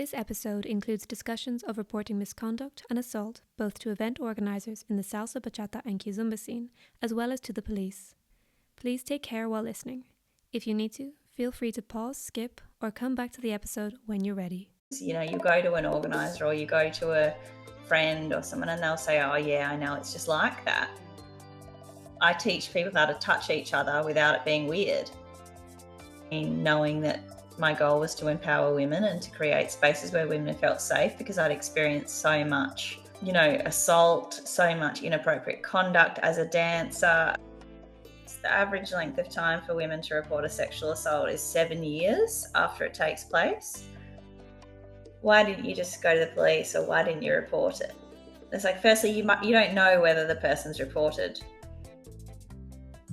This episode includes discussions of reporting misconduct and assault both to event organisers in the salsa, bachata and kizomba scene, as well as to the police. Please take care while listening. If you need to, feel free to pause, skip, or come back to the episode when you're ready. You know, you go to an organiser or you go to a friend or someone and they'll say, oh yeah, I know, it's just like that. I teach people how to touch each other without it being weird. In knowing that my goal was to empower women and to create spaces where women felt safe, because I'd experienced so much, assault, so much inappropriate conduct as a dancer. The average length of time for women to report a sexual assault is 7 years after it takes place. Why didn't you just go to the police, or why didn't you report it? It's like, firstly, you don't know whether the person's reported.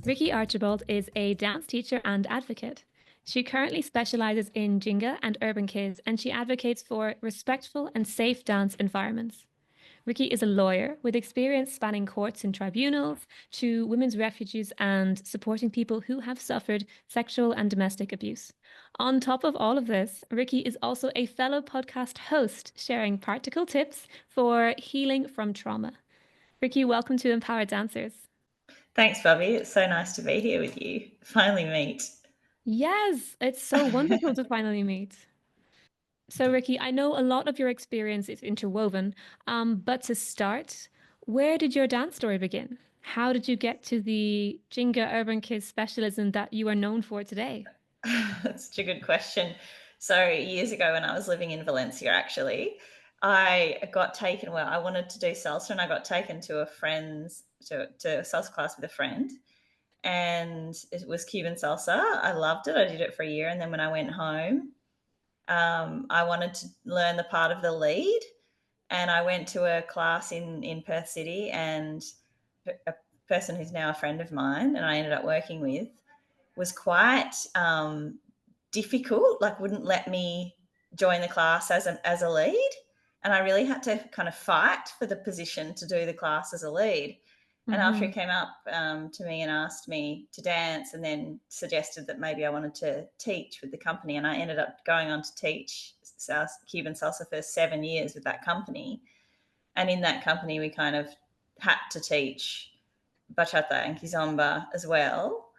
Rikki Archibald is a dance teacher and advocate. She currently specialises in Jinga and urban kids, and she advocates for respectful and safe dance environments. Rikki is a lawyer with experience spanning courts and tribunals to women's refuges and supporting people who have suffered sexual and domestic abuse. On top of all of this, Rikki is also a fellow podcast host, sharing practical tips for healing from trauma. Rikki, welcome to Empower Dancers. Thanks, Bobby. It's so nice to be here with you. Finally meet. Yes, it's so wonderful to finally meet. So, Rikki, I know a lot of your experience is interwoven, but to start, where did your dance story begin? How did you get to the Jinga Urban Kids specialism that you are known for today? That's such a good question. So years ago, when I was living in Valencia, actually, I wanted to do salsa, and I got taken to a salsa class with a friend, and it was Cuban salsa. I loved it. I did it for a year, and then when I went home, I wanted to learn the part of the lead, and I went to a class in Perth City, and a person who's now a friend of mine and I ended up working with was quite difficult, like wouldn't let me join the class as a lead. And I really had to kind of fight for the position to do the class as a lead. And after he came up to me and asked me to dance, and then suggested that maybe I wanted to teach with the company, and I ended up going on to teach Cuban salsa for 7 years with that company. And in that company, we kind of had to teach bachata and kizomba as well.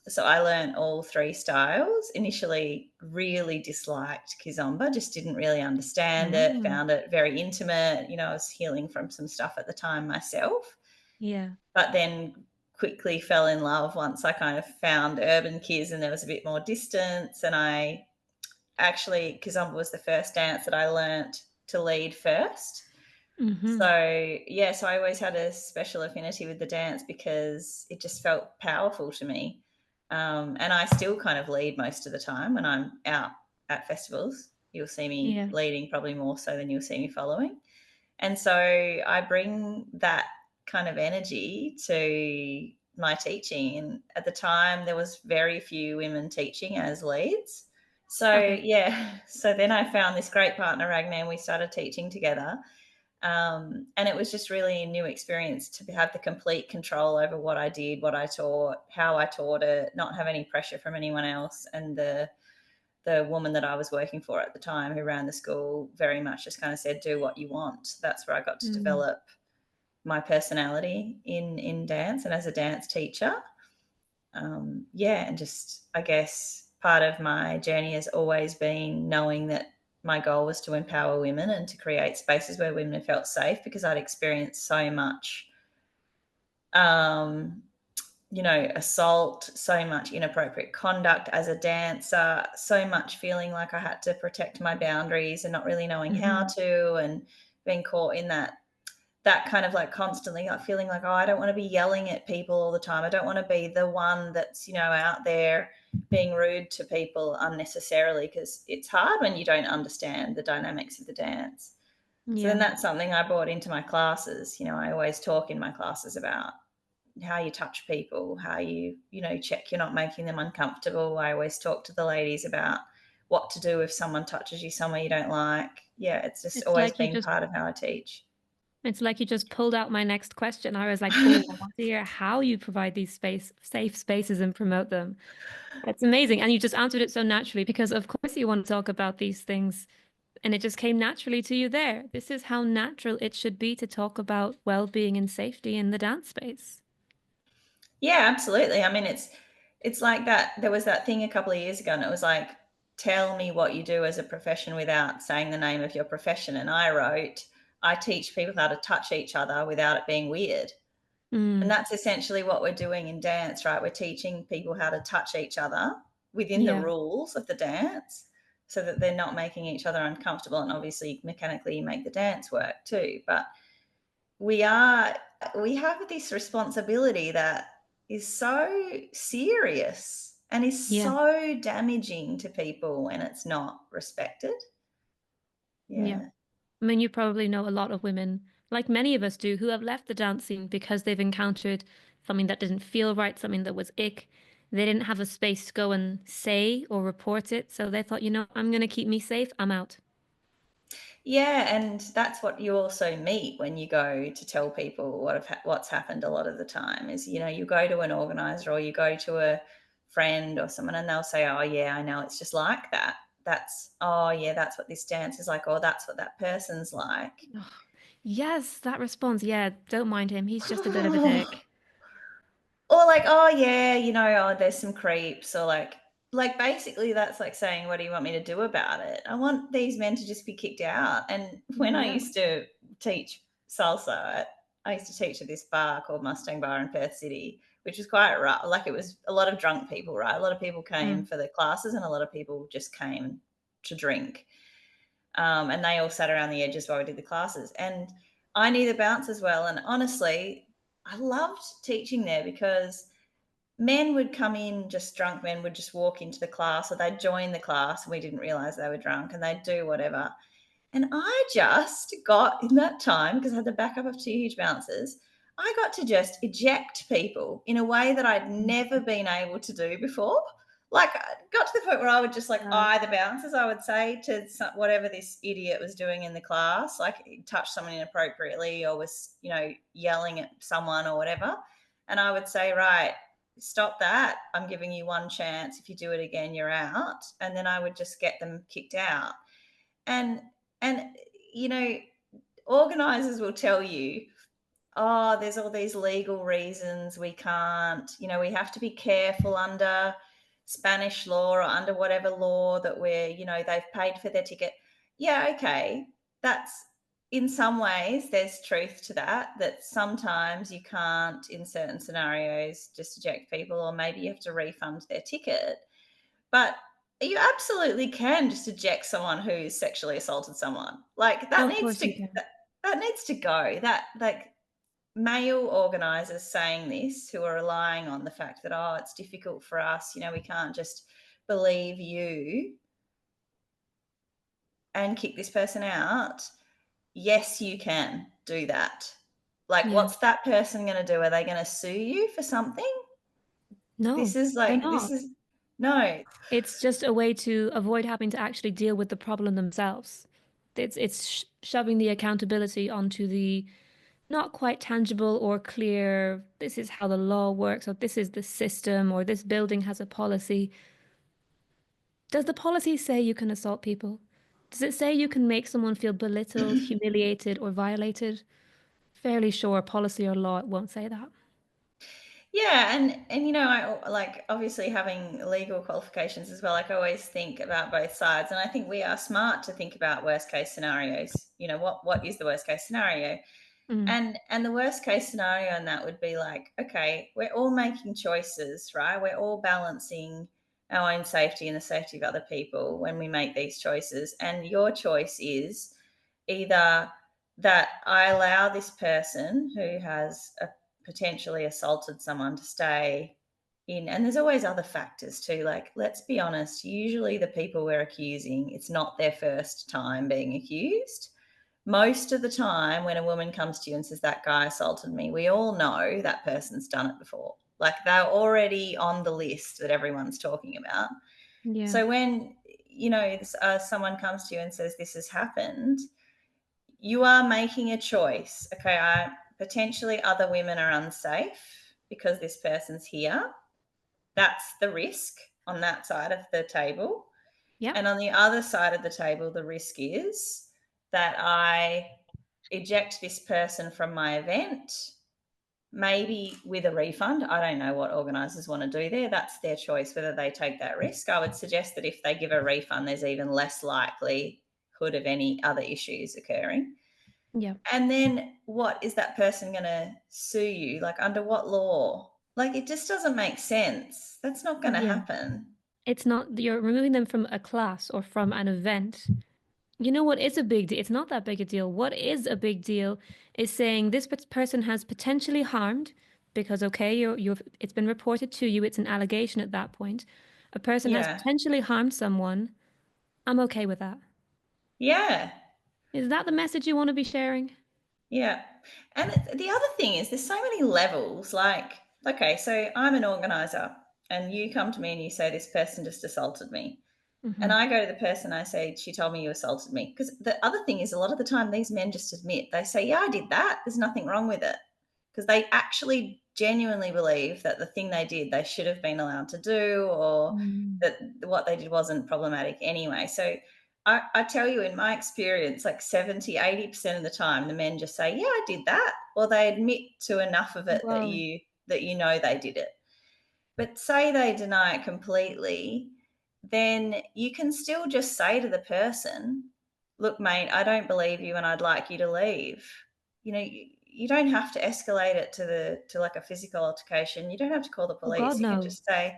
So I learned all three styles. Initially, really disliked kizomba, just didn't really understand it, found it very intimate. I was healing from some stuff at the time myself. Yeah. But then quickly fell in love once I kind of found urban kids and there was a bit more distance. And kizomba was the first dance that I learnt to lead first. So I always had a special affinity with the dance because it just felt powerful to me. And I still kind of lead most of the time when I'm out at festivals. You'll see me leading probably more so than you'll see me following. And so I bring that kind of energy to my teaching. And at the time, there was very few women teaching as leads. So, so then I found this great partner, Ragnar, and we started teaching together. And it was just really a new experience to have the complete control over what I did, what I taught, how I taught it, not have any pressure from anyone else. And the woman that I was working for at the time who ran the school very much just kind of said, do what you want. That's where I got to develop my personality in dance and as a dance teacher. And just, I guess, part of my journey has always been knowing that my goal was to empower women and to create spaces where women felt safe, because I'd experienced so much, assault, so much inappropriate conduct as a dancer, so much feeling like I had to protect my boundaries and not really knowing how to, and being caught in that kind of like constantly like feeling like, oh, I don't want to be yelling at people all the time. I don't want to be the one that's, out there being rude to people unnecessarily, because it's hard when you don't understand the dynamics of the dance. So then that's something I brought into my classes. I always talk in my classes about how you touch people, how you, check you're not making them uncomfortable. I always talk to the ladies about what to do if someone touches you somewhere you don't like. Yeah, it's always been part of how I teach. It's like you just pulled out my next question. I was like, oh, I want to hear how you provide these safe spaces and promote them. That's amazing. And you just answered it so naturally, because of course you want to talk about these things And it just came naturally to you there. This is how natural it should be to talk about well-being and safety in the dance space. Yeah, absolutely. I mean, it's like that. There was that thing a couple of years ago, and it was like, tell me what you do as a profession without saying the name of your profession. And I wrote, I teach people how to touch each other without it being weird. And Mm, that's essentially what we're doing in dance, right? We're teaching people how to touch each other within the yeah, rules of the dance so that they're not making each other uncomfortable. And obviously, mechanically, you make the dance work too. But we are, we have this responsibility that is so serious and is yeah, so damaging to people when it's not respected. yeah. Yeah. I mean, you probably know a lot of women, like many of us do, who have left the dance scene because they've encountered something that didn't feel right, something that was ick. They didn't have a space to go and say or report it, so they thought, I'm going to keep me safe. I'm out. Yeah, and that's what you also meet when you go to tell people what's happened a lot of the time is, you go to an organizer or you go to a friend or someone and they'll say, "Oh yeah, I know, it's just like that." Oh yeah, that's what this dance is like, or that's what that person's like. Ugh. Yes, that response. Yeah, don't mind him. He's just a bit of a dick. Or like, "Oh, yeah, oh, there's some creeps," or like, basically, that's like saying, "What do you want me to do about it?" I want these men to just be kicked out, and when I Yeah. used to teach salsa, I used to teach at this bar called Mustang Bar in Perth City, which was quite rough. Like, it was a lot of drunk people, right? A lot of people came Mm. for the classes, and a lot of people just came to drink. And they all sat around the edges while we did the classes. And I knew the bounce as well. And honestly, I loved teaching there because men would come in, just drunk men would just walk into the class, or they'd join the class and we didn't realize they were drunk and they'd do whatever. And I just got in that time, because I had the backup of two huge bouncers, I got to just eject people in a way that I'd never been able to do before. Like, I got to the point where I would just like Uh, eye the bouncers. I would say to whatever this idiot was doing in the class, like he touched someone inappropriately or was, yelling at someone or whatever. And I would say, right, stop that. I'm giving you one chance. If you do it again, you're out. And then I would just get them kicked out. And and you know, organizers will tell you, oh, there's all these legal reasons we can't, we have to be careful under Spanish law or under whatever law that they've paid for their ticket. Yeah, okay. That's, in some ways, there's truth to that sometimes you can't, in certain scenarios, just eject people, or maybe you have to refund their ticket. But you absolutely can just eject someone who's sexually assaulted someone. Like, of course you can. that needs to go. That, like, male organisers saying this, who are relying on the fact that, oh, it's difficult for us, we can't just believe you and kick this person out. Yes, you can do that. Like, Yeah. what's that person going to do? Are they going to sue you for something? No, they're This not. is no. It's just a way to avoid having to actually deal with the problem themselves. It's shoving the accountability onto the not quite tangible or clear, this is how the law works, or this is the system, or this building has a policy. Does the policy say you can assault people? Does it say you can make someone feel belittled, humiliated, or violated? Fairly sure policy or law it won't say that. Yeah, and I like, obviously, having legal qualifications as well. Like, I always think about both sides, and I think we are smart to think about worst case scenarios. What is the worst case scenario? Mm, And the worst case scenario in that would be like, okay, we're all making choices, right? We're all balancing our own safety and the safety of other people when we make these choices. And your choice is either that I allow this person who has potentially assaulted someone to stay in, and there's always other factors too. Like, let's be honest, usually the people we're accusing, it's not their first time being accused. Most of the time, when a woman comes to you and says, "That guy assaulted me," we all know that person's done it before. Like, they're already on the list that everyone's talking about. yeah, So when, someone comes to you and says, "This has happened," you are making a choice. Okay, potentially other women are unsafe because this person's here. That's the risk on that side of the table. Yep. And on the other side of the table, the risk is that I eject this person from my event, maybe with a refund. I don't know what organisers want to do there. That's their choice whether they take that risk. I would suggest that if they give a refund, there's even less likelihood of any other issues occurring. Yeah. And then what is that person going to sue you? Like, under what law? Like, it just doesn't make sense. That's not going to Yeah. happen. It's not, you're removing them from a class or from an event. You know what is a big deal? It's not that big a deal. What is a big deal is saying this person has potentially harmed because, okay, it's been reported to you, it's an allegation at that point. A person has Yeah. potentially harmed someone. I'm okay with that. Yeah. Is that the message you want to be sharing? Yeah. And the other thing is there's so many levels. Like, okay, so I'm an organizer and you come to me and you say, this person just assaulted me. And Mm-hmm. I go to the person, I say, she told me you assaulted me. Because the other thing is, a lot of the time, these men just admit, they say, yeah, I did that. There's nothing wrong with it. Because they actually genuinely believe that the thing they did, they should have been allowed to do, or Mm. that what they did wasn't problematic anyway. So I tell you, in my experience, like 70, 80% of the time, the men just say, yeah, I did that. Or they admit to enough of it that Well, you know they did it. But say they deny it completely, then you can still just say to the person, look, mate, I don't believe you and I'd like you to leave. You don't have to escalate it to like a physical altercation. You don't have to call the oh God, police. You can no. just say,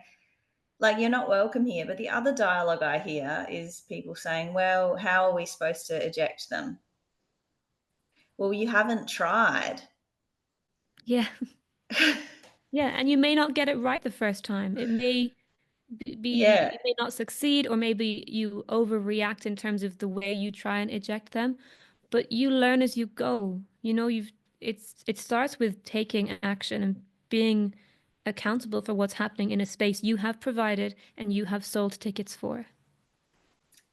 like, you're not welcome here. But the other dialogue I hear is people saying, well, how are we supposed to eject them? Well, you haven't tried. Yeah. Yeah. And you may not get it right the first time. It may Yeah. you may not succeed, or maybe you overreact in terms of the way you try and eject them, but you learn as you go. It starts with taking action and being accountable for what's happening in a space you have provided and you have sold tickets for.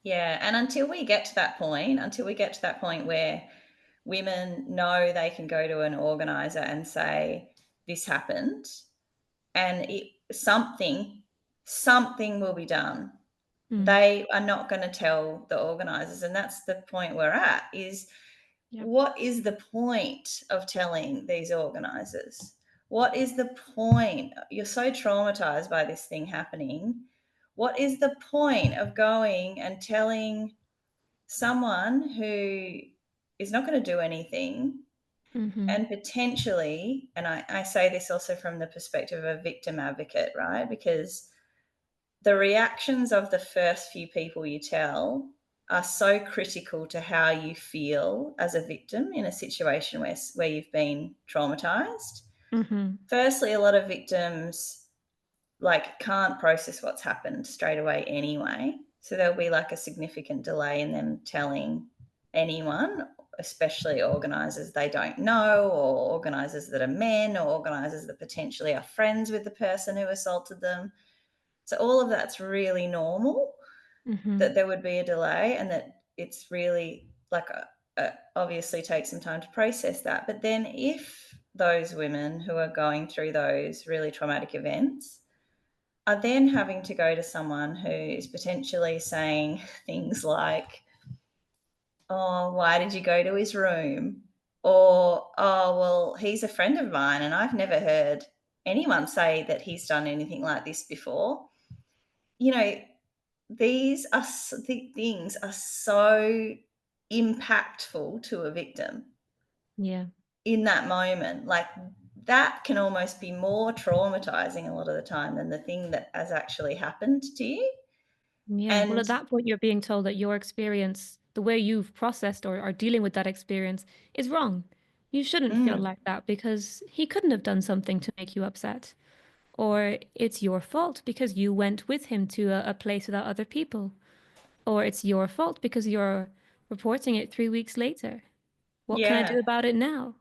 Yeah. And until we get to that point where women know they can go to an organizer and say, this happened, and something will be done. Mm. They are not going to tell the organizers, and that's the point we're at. Is Yeah. what is the point of telling these organizers? What is the point? You're so traumatized by this thing happening. What is the point of going and telling someone who is not going to do anything, Mm-hmm. and potentially, and I say this also from the perspective of a victim advocate, right? Because the reactions of the first few people you tell are so critical to how you feel as a victim in a situation where you've been traumatized. Mm-hmm. Firstly, a lot of victims like can't process what's happened straight away anyway. So there'll be like a significant delay in them telling anyone, especially organisers they don't know, or organisers that are men, or organisers that potentially are friends with the person who assaulted them. So all of that's really normal, Mm-hmm. that there would be a delay, and that it's really like obviously takes some time to process that. But then if those women who are going through those really traumatic events are then having to go to someone who is potentially saying things like, oh, why did you go to his room? Or, oh, well, he's a friend of mine and I've never heard anyone say that he's done anything like this before. You know, the things are so impactful to a victim Yeah. in that moment. Like, that can almost be more traumatizing a lot of the time than the thing that has actually happened to you. Yeah. Well, And at that point, you're being told that your experience, the way you've processed or are dealing with that experience, is wrong. You shouldn't feel mm, like that because he couldn't have done something to make you upset. Or it's your fault because you went with him to a place without other people. Or it's your fault because you're reporting it 3 weeks later. What can I yeah, do about it now?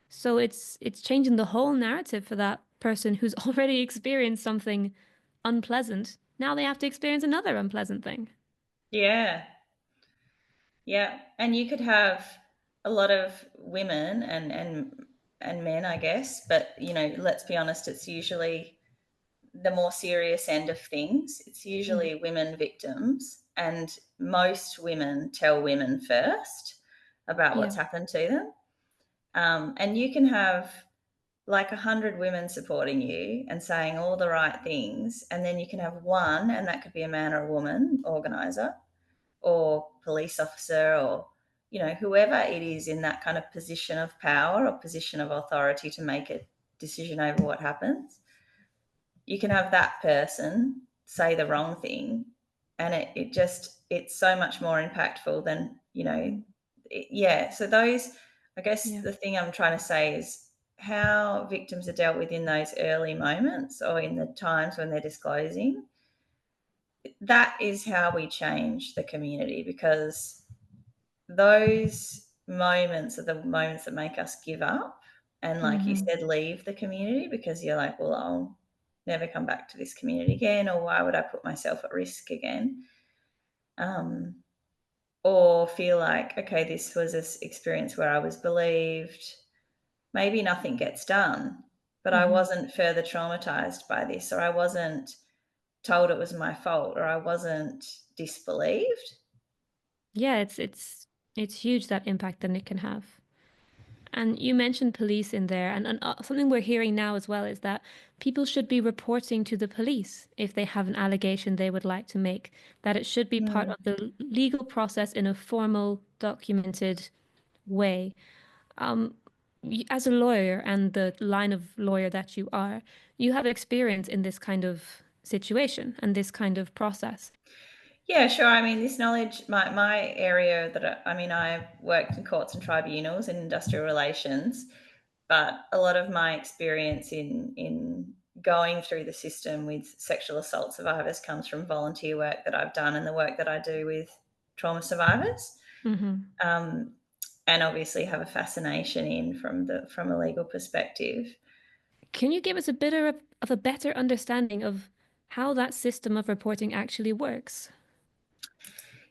So it's changing the whole narrative for that person who's already experienced something unpleasant. Now they have to experience another unpleasant thing. yeah, yeah. And you could have a lot of women and men, I guess, but let's be honest, it's usually the more serious end of things. It's Mm. usually women victims and most women tell women first about Yeah. what's happened to them. And you can have like 100 women supporting you and saying all the right things, and then you can have one, and that could be a man or a woman organizer or police officer, or whoever it is in that kind of position of power or position of authority to make a decision over what happens. You can have that person say the wrong thing, and it's so much more impactful than yeah. So those, I guess Yeah. the thing I'm trying to say is how victims are dealt with in those early moments or in the times when they're disclosing. That is how we change the community, because those moments are the moments that make us give up and, like you Mm-hmm. said, leave the community, because you're like, well, I'll never come back to this community again, or why would I put myself at risk again? Or feel like, okay, this was an experience where I was believed. Maybe nothing gets done, but I Mm-hmm. wasn't further traumatized by this, or I wasn't told it was my fault, or I wasn't disbelieved. Yeah, it's huge, that impact that it can have. And you mentioned police in there, and something we're hearing now as well is that people should be reporting to the police if they have an allegation they would like to make, that it should be part Mm. of the legal process in a formal, documented way. Um, as a lawyer and the line of lawyer that you are, you have experience in this kind of situation and this kind of process. Yeah, sure. I mean, this knowledge, my area I mean, I've worked in courts and tribunals and industrial relations, but a lot of my experience in going through the system with sexual assault survivors comes from volunteer work that I've done and the work that I do with trauma survivors. Mm-hmm. Um, and obviously have a fascination in from a legal perspective. Can you give us a bit of a better understanding of how that system of reporting actually works?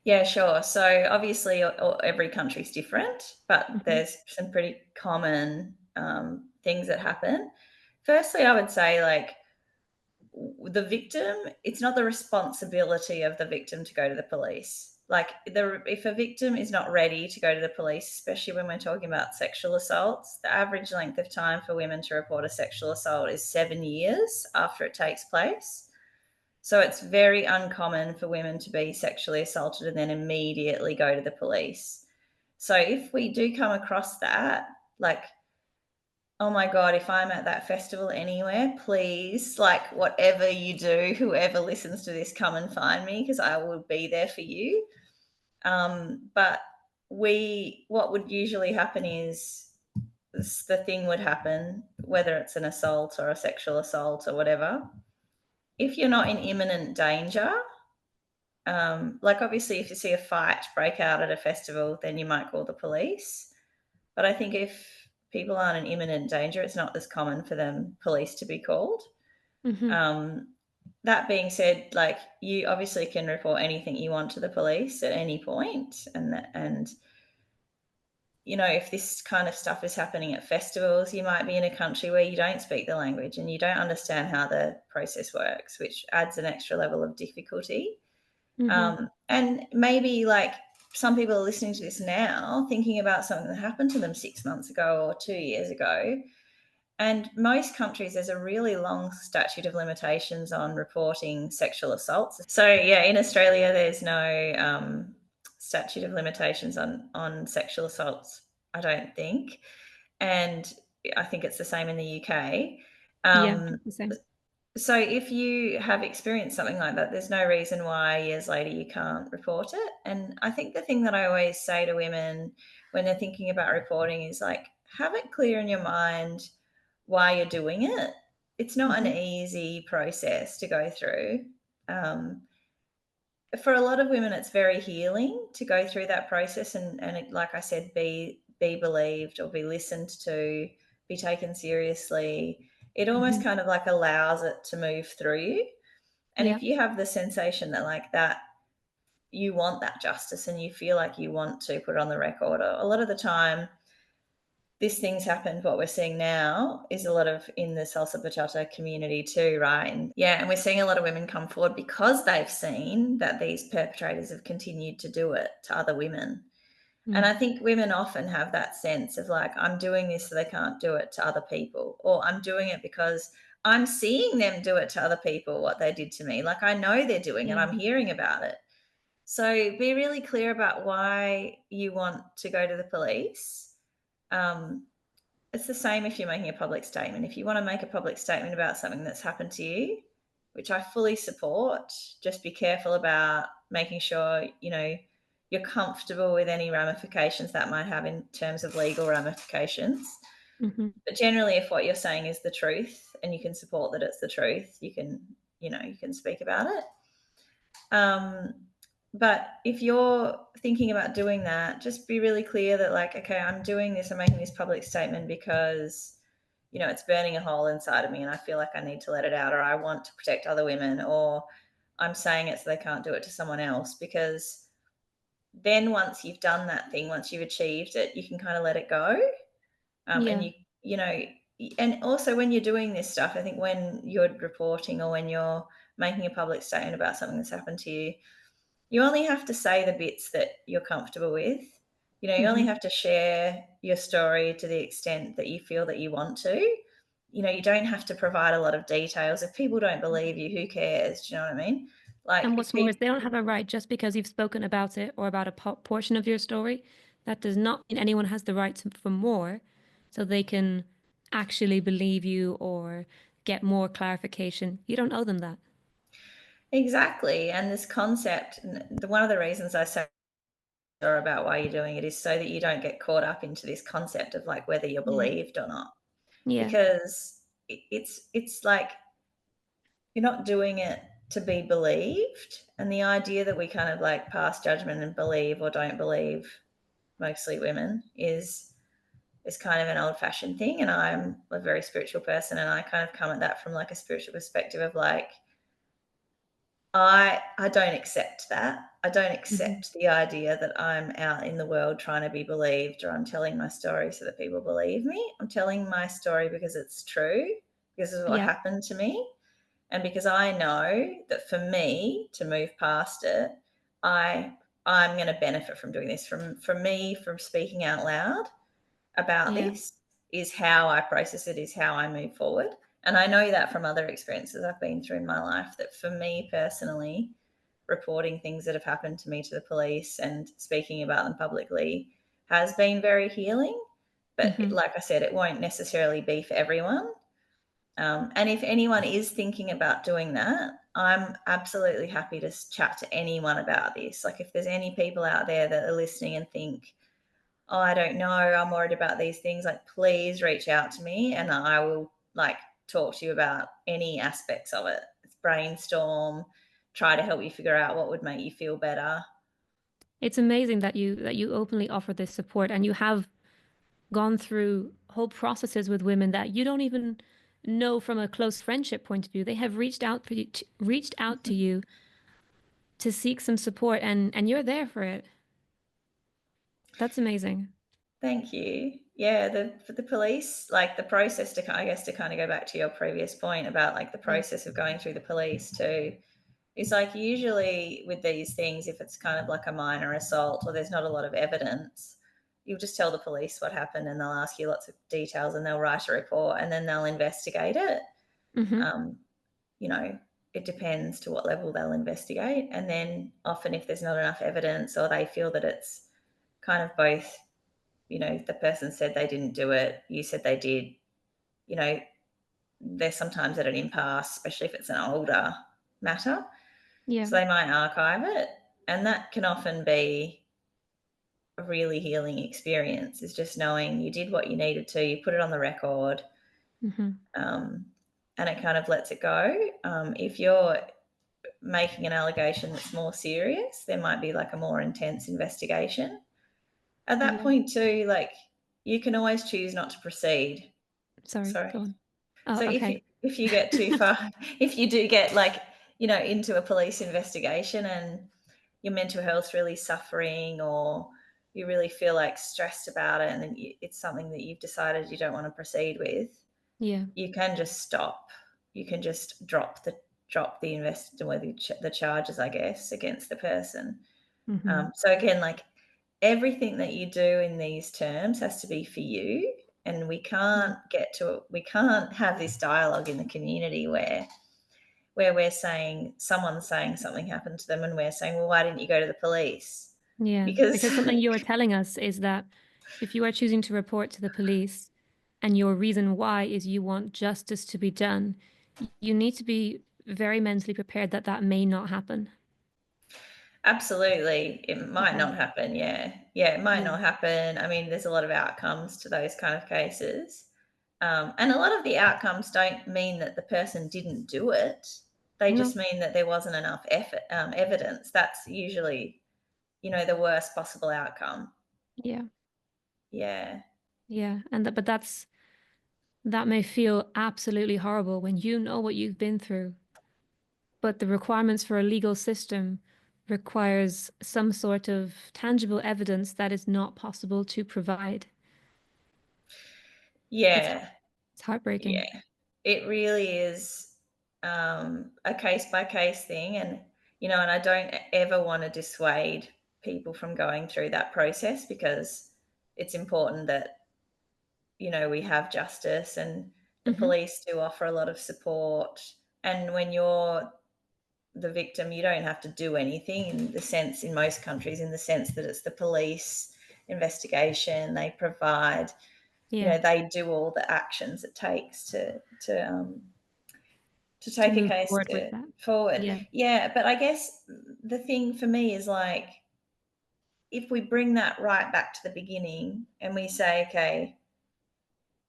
Yeah, sure. So obviously, every country's different, but Hmm. there's some pretty common things that happen. Firstly, I would say, like, the victim, it's not the responsibility of the victim to go to the police. Like, if a victim is not ready to go to the police, especially when we're talking about sexual assaults, the average length of time for women to report a sexual assault is 7 years after it takes place. So it's very uncommon for women to be sexually assaulted and then immediately go to the police. So if we do come across that, like, oh my God, if I'm at that festival anywhere, please, like, whatever you do, whoever listens to this, come and find me, because I will be there for you. But what would usually happen is the thing would happen, whether it's an assault or a sexual assault or whatever. If you're not in imminent danger, like, obviously, if you see a fight break out at a festival, then you might call the police. But I think if people aren't in imminent danger, it's not as common for them police to be called. Hmm. Um, that being said, like, you obviously can report anything you want to the police at any point, and if this kind of stuff is happening at festivals, you might be in a country where you don't speak the language and you don't understand how the process works, which adds an extra level of difficulty. Hmm. And maybe, like, some people are listening to this now thinking about something that happened to them 6 months ago or 2 years ago. And most countries, there's a really long statute of limitations on reporting sexual assaults. So, yeah, in Australia, there's no statute of limitations on sexual assaults, I don't think. And I think it's the same in the UK. Yeah, Um, the same. so if you have experienced something like that, there's no reason why years later you can't report it. And I think the thing that I always say to women when they're thinking about reporting is, like, have it clear in your mind why you're doing it. It's not an Hmm. easy process to go through. Um, for a lot of women, it's very healing to go through that process and it, like I said, be believed or be listened to, be taken seriously. It almost Hmm. kind of like allows it to move through you. And Yeah. if you have the sensation that, like, that you want that justice and you feel like you want to put it on the record, a lot of the time this thing's happened, what we're seeing now is a lot of in the salsa bachata community too, right? And yeah, and we're seeing a lot of women come forward because they've seen that these perpetrators have continued to do it to other women. And Mm. I think women often have that sense of like, I'm doing this so they can't do it to other people, or I'm doing it because I'm seeing them do it to other people, what they did to me. Like I know they're doing it, Yeah. I'm hearing about it. So be really clear about why you want to go to the police. Um, it's the same if you're making a public statement. If you want to make a public statement about something that's happened to you, which I fully support, just be careful about making sure, you're comfortable with any ramifications that might have in terms of legal ramifications. Hmm. But generally, if what you're saying is the truth and you can support that it's the truth, you can speak about it. Um, but if you're thinking about doing that, just be really clear that, like, okay, I'm doing this, I'm making this public statement because, it's burning a hole inside of me and I feel like I need to let it out, or I want to protect other women, or I'm saying it so they can't do it to someone else. Because then once you've done that thing, once you've achieved it, you can kind of let it go. And Yeah. you know, and also when you're doing this stuff, I think when you're reporting or when you're making a public statement about something that's happened to you, you only have to say the bits that you're comfortable with. You only Hmm. have to share your story to the extent that you feel that you want to. You don't have to provide a lot of details. If people don't believe you, who cares? Do you know what I mean? Like And if what's more is people they don't have a right just because you've spoken about it or about a portion of your story. That does not mean anyone has the right for more, so they can actually believe you or get more clarification. You don't owe them that. exactly, and this concept, one of the reasons I say sure about why you're doing it is so that you don't get caught up into this concept of like whether you're Yeah. believed or not. Yeah. Because it's like you're not doing it to be believed. And the idea that we kind of like pass judgment and believe or don't believe, mostly women, is kind of an old fashioned thing. And I'm a very spiritual person and I kind of come at that from like a spiritual perspective of like, I don't accept that. I don't Hmm. accept the idea that I'm out in the world trying to be believed, or I'm telling my story so that people believe me. I'm telling my story because it's true, because of what Yeah. happened to me, and because I know that for me to move past it, I'm going to benefit from doing this. From me, from speaking out loud about Yeah. this is how I process it, is how I move forward. And I know that from other experiences I've been through in my life, that for me personally, reporting things that have happened to me to the police and speaking about them publicly has been very healing. But Hmm. like I said, it won't necessarily be for everyone. And if anyone is thinking about doing that, I'm absolutely happy to chat to anyone about this. Like if there's any people out there that are listening and think, oh, I don't know, I'm worried about these things, like please reach out to me and I will like talk to you about any aspects of it. It's brainstorm, try to help you figure out what would make you feel better. It's amazing that you openly offer this support and you have gone through whole processes with women that you don't even know from a close friendship point of view. They have reached out to you to seek some support and you're there for it. That's amazing. Thank you. Yeah, for the police, like the process to, I guess, to kind of go back to your previous point about like the Yeah. process of going through the police too, is like usually with these things, if it's kind of like a minor assault or there's not a lot of evidence, you'll just tell the police what happened and they'll ask you lots of details and they'll write a report and then they'll investigate it. Hmm. Um, you know, it depends to what level they'll investigate. And then often if there's not enough evidence or they feel that it's kind of both, the person said they didn't do it, you said they did, you know, they're sometimes at an impasse, especially if it's an older matter. Yeah. So they might archive it. And that can often be a really healing experience, is just knowing you did what you needed to, you put it on the record, Hmm. um, and it kind of lets it go. If you're making an allegation that's more serious, there might be like a more intense investigation. At that Yeah. point, too, like you can always choose not to proceed. Sorry, Sorry. go on. Oh, So okay. if you get too far, if you do get like, into a police investigation and your mental health's really suffering, or you really feel like stressed about it, and then it's something that you've decided you don't want to proceed with, Yeah. you can just stop. You can just drop the the charges, I guess, against the person. Mm-hmm. So again, like everything that you do in these terms has to be for you, and Yeah. we can't have this dialogue in the community where we're saying someone's saying something happened to them and we're saying, well, why didn't you go to the police? Yeah. Because Because something you were telling us is that if you are choosing to report to the police and your reason why is you want justice to be done, you need to be very mentally prepared that that may not happen. absolutely, it might Okay. not happen. Yeah, yeah, it might Yeah. not happen. I mean, there's a lot of outcomes to those kind of cases, and a lot of the outcomes don't mean that the person didn't do it. They just No. mean that there wasn't enough evidence. That's usually, the worst possible outcome. Yeah. Yeah. Yeah. And that, but that may feel absolutely horrible when you know what you've been through, but the requirements for a legal system requires some sort of tangible evidence that is not possible to provide. It's Yeah. it's heartbreaking. Yeah. It really is a case by case thing. And I don't ever want to dissuade people from going through that process, because it's important that, we have justice, and the Hmm. police do offer a lot of support. And when you're the victim, you don't have to do anything in most countries, in the sense that it's the police investigation. They provide, Yeah. they do all the actions it takes to To take a move case forward with that. forward. Yeah. Yeah, but I guess the thing for me is, like, if we bring that right back to the beginning and we say, okay,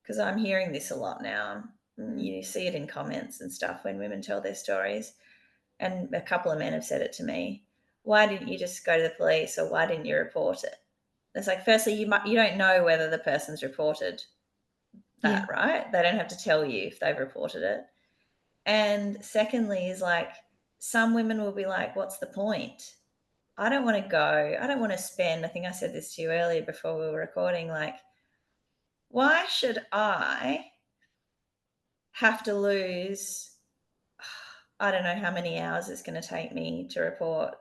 because I'm hearing this a lot now. Mm. You see it in comments and stuff when women tell their stories, and a couple of men have said it to me. Why didn't you just go to the police, or why didn't you report it? It's like, firstly, you don't know whether the person's reported that, Yeah. right? They don't have to tell you if they've reported it. And secondly, is like, some women will be like, what's the point? I don't want to go. I don't want to spend, I think I said this to you earlier before we were recording, like, why should I have to lose, I don't know how many hours it's going to take me to report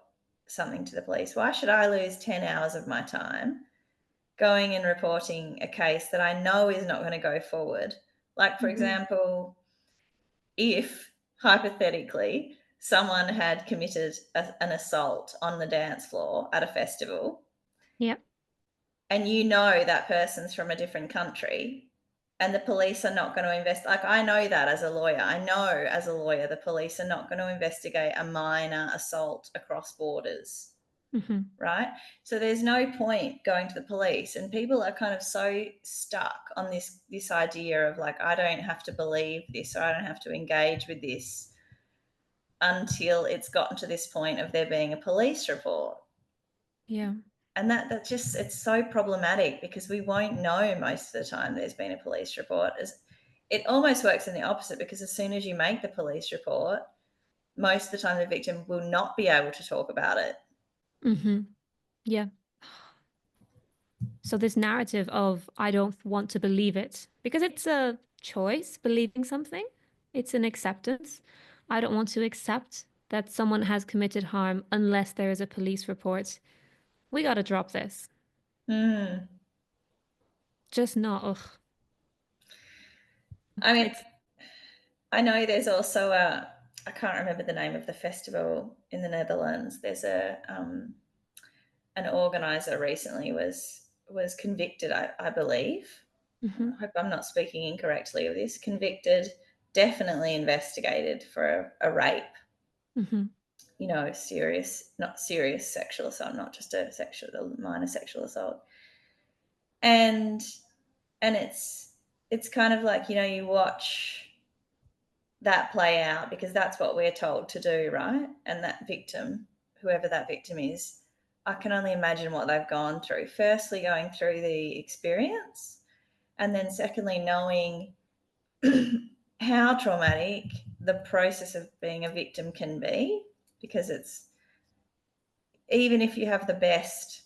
something to the police? Why should I lose 10 hours of my time going and reporting a case that I know is not going to go forward? Like, for Hmm. example, if hypothetically someone had committed an assault on the dance floor at a festival, Yeah. and that person's from a different country, and the police are not going to like, I know that as a lawyer. I know as a lawyer the police are not going to investigate a minor assault across borders, Hmm. right? So there's no point going to the police, and people are kind of so stuck on this idea of, like, I don't have to believe this, or I don't have to engage with this until it's gotten to this point of there being a police report. Yeah. And that just, it's so problematic, because we won't know most of the time there's been a police report. It almost works in the opposite, because as soon as you make the police report, most of the time the victim will not be able to talk about it. Hmm. Yeah. So this narrative of I don't want to believe it because it's a choice, believing something. It's an acceptance. I don't want to accept that someone has committed harm unless there is a police report. We got to drop this. Mm. Just not. Ugh. I mean, It's. I know there's also I can't remember the name of the festival in the Netherlands. There's an organizer recently was convicted, I believe. Hmm. I hope I'm not speaking incorrectly of this. Convicted, definitely investigated for a rape. Hmm. Serious, not serious sexual assault, not just a minor sexual assault. And it's kind of like, you watch that play out, because that's what we're told to do, right? And that victim, whoever that victim is, I can only imagine what they've gone through. Firstly, going through the experience, and then secondly, knowing how traumatic the process of being a victim can be, because it's, even if you have the best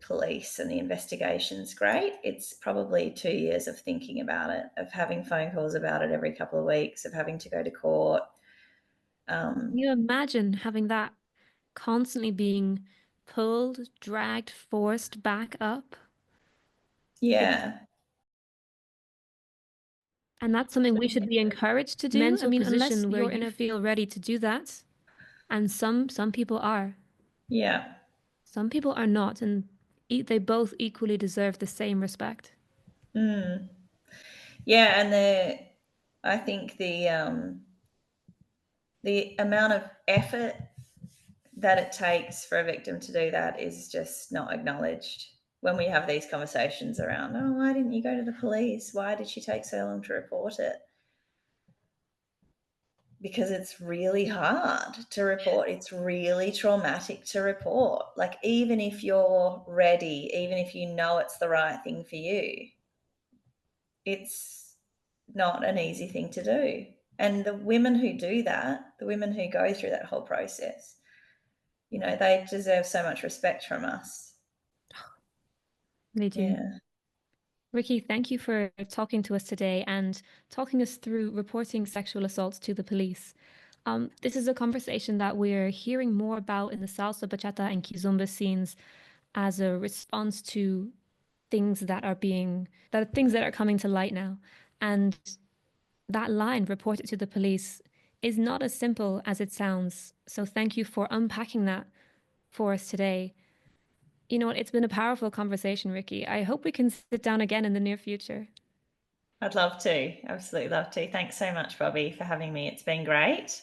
police and the investigation's great. It's probably 2 years of thinking about it, of having phone calls about it every couple of weeks, of having to go to court. Can you imagine having that constantly being pulled, dragged, forced back up? It's, Yeah. and that's something we should be encouraged to do. I mean, unless you're in a feel ready to do that, and some people are. Yeah. Some people are not, and they both equally deserve the same respect. Mm. Yeah, and I think the amount of effort that it takes for a victim to do that is just not acknowledged when we have these conversations around, oh, why didn't you go to the police? Why did she take so long to report it? Because it's really hard to report. It's really traumatic to report. Like, even if you're ready, even if you know it's the right thing for you, it's not an easy thing to do. And the women who do that, the women who go through that whole process, they deserve so much respect from us. They do. Yeah. Rikki, thank you for talking to us today and talking us through reporting sexual assaults to the police. This is a conversation that we're hearing more about in the salsa, bachata, and kizomba scenes as a response to things that are coming to light now. And that line, report it to the police, is not as simple as it sounds. So thank you for unpacking that for us today. You know what? It's been a powerful conversation, Rikki. I hope we can sit down again in the near future. I'd love to. Absolutely love to. Thanks so much, Bobby, for having me. It's been great.